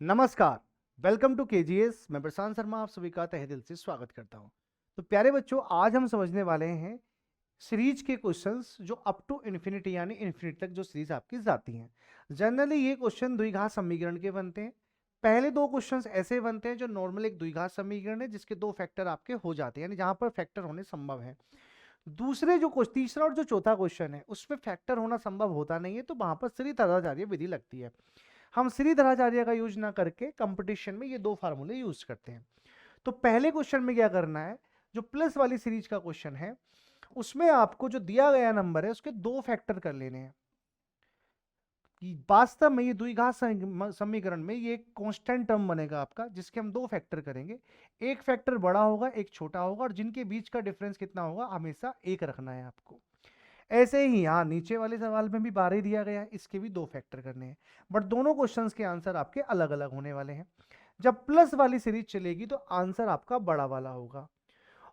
नमस्कार, welcome to KGS. मैं प्रशांत शर्मा आप सभी का तहे दिल से स्वागत करता हूं। तो प्यारे बच्चों, आज हम समझने वाले हैं सीरीज के क्वेश्चंस जो अप टू इन्फिनिटी यानी इन्फिनिटी तक जो सीरीज आपकी जाती हैं। जनरली ये क्वेश्चन द्विघात समीकरण के बनते हैं। पहले दो क्वेश्चंस ऐसे बनते हैं जो नॉर्मल एक द्विघात समीकरण है जिसके दो फैक्टर आपके हो जाते हैं, यानी जहां पर फैक्टर होने संभव है। दूसरे जो तीसरा और जो चौथा क्वेश्चन है उसमें फैक्टर होना संभव होता नहीं है, तो वहां पर श्रीधराचार्य विधि लगती है। हम श्रीधराचार्य का यूज ना करके कंपटीशन में ये दो फार्मूले यूज करते हैं। तो पहले क्वेश्चन में क्या करना है, जो प्लस वाली सीरीज का क्वेश्चन है उसमें आपको जो दिया गया नंबर है उसके दो फैक्टर कर लेने हैं। वास्तव में ये द्विघात समीकरण में ये कांस्टेंट टर्म बनेगा आपका, जिसके हम दो फैक्टर करेंगे। एक फैक्टर बड़ा होगा, एक छोटा होगा, और जिनके बीच का डिफरेंस कितना होगा हमेशा एक रखना है आपको। ऐसे ही यहाँ नीचे वाले सवाल में भी 12 दिया गया है, इसके भी दो फैक्टर करने हैं, बट दोनों क्वेश्चंस के आंसर आपके अलग अलग होने वाले हैं। जब प्लस वाली सीरीज चलेगी तो आंसर आपका बड़ा वाला होगा,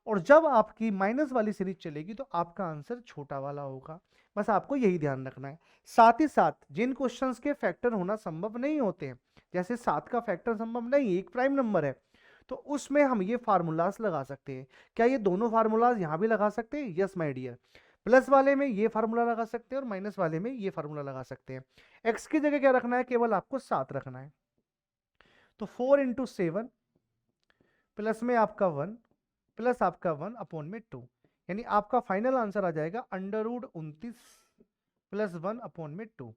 और जब आपकी माइनस वाली सीरीज चलेगी तो आपका आंसर छोटा वाला होगा। बस आपको यही ध्यान रखना है। साथ ही साथ जिन क्वेश्चंस के फैक्टर होना संभव नहीं होते हैं, जैसे 7 का फैक्टर संभव नहीं, एक प्राइम नंबर है, तो उसमें हम ये फार्मूलाज लगा सकते हैं। क्या ये दोनों फार्मूलाज यहां भी लगा सकते हैं? Yes my dear. प्लस वाले में ये फार्मूला लगा सकते हैं और माइनस वाले में ये फार्मूला लगा सकते हैं। एक्स की जगह क्या रखना है? केवल आपको 7 रखना है। तो 4 इंटू 7 प्लस में आपका 1 प्लस आपका 1 अपॉन में 2, यानी आपका फाइनल आंसर आ जाएगा √29 प्लस 1 अपॉन में 2।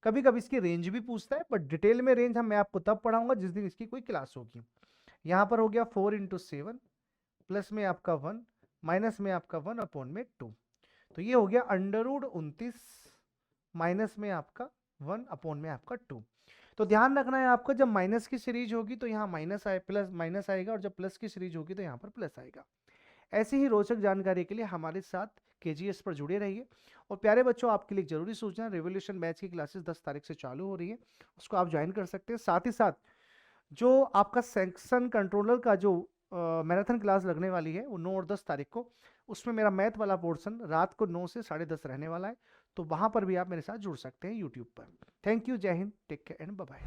कभी कभी इसकी रेंज भी पूछता है, बट डिटेल में रेंज मैं आपको तब पढ़ाऊंगा जिस दिन इसकी कोई क्लास होगी। यहां पर हो गया 4 इंटू 7 प्लस में आपका 1 माइनस में आपका 1 अपॉन में 2। तो ये हो गया √29 माइनस में आपका 1 अपॉन में आपका 2। तो ध्यान रखना है आपको, जब माइनस की सीरीज होगी तो यहाँ माइनस आए प्लस माइनस आएगा, और जब प्लस की सीरीज होगी तो यहाँ पर प्लस आएगा। ऐसी ही रोचक जानकारी के लिए हमारे साथ केजीएस पर जुड़े रहिए। और प्यारे बच्चों, आपके लिए जरूरी सूचना, रेवोल्यूशन बैच की क्लासेस 10 तारीख से चालू हो रही है, उसको आप ज्वाइन कर सकते हैं। साथ ही साथ जो आपका सेक्शन कंट्रोलर का जो मैराथन क्लास लगने वाली है वो 9 और 10 तारीख को, उसमें मेरा मैथ वाला पोर्शन रात को 9 से 10:30 रहने वाला है, तो वहां पर भी आप मेरे साथ जुड़ सकते हैं यूट्यूब पर। थैंक यू, जय हिंद, take care and bye bye.